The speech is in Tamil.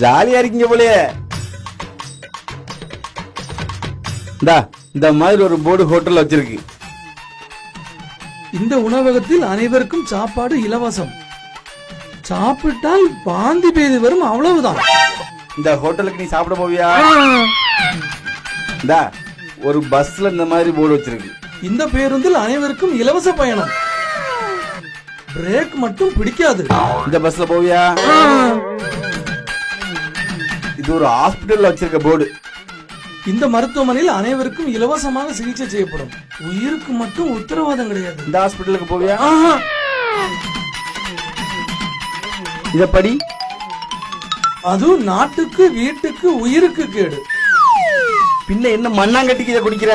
ஜாலியா இருக்கீங்க போலயே. இந்த மாதிரி ஒரு போர்டு ஹோட்டல்ல வச்சிருக்கு. இந்த உணவகத்தில் அனைவருக்கும் சாப்பாடு இலவசம். சாப்பிட்டால் வாந்தி பேதி வரும், அவ்வளவுதான். இந்த ஹோட்டலுக்கு நீ சாப்பிட போவியா? ஒரு பஸ்ல இந்த மாதிரி போர்டு வச்சிருக்கு. இந்த பேருந்தில் அனைவருக்கும் இலவச பயணம். பிரேக் மட்டும் பிடிக்காது. இந்த பஸ்ல போவியா? இது ஒரு ஹாஸ்பிடல்ல வச்சிருக்க போர்டு. இந்த மருத்துவமனையில் அனைவருக்கும் இலவசமாக சிகிச்சை செய்யப்படும். உயிருக்கு மட்டும் உத்தரவாதம் கிடையாது. இந்த ஹாஸ்பிடலுக்கு போவியா? இதப்படி அது நாட்டுக்கு, வீட்டுக்கு, உயிருக்கு கேடு. பின்ன என்ன மண்ணாங்கட்டிக்கு இதை குடிக்கிற?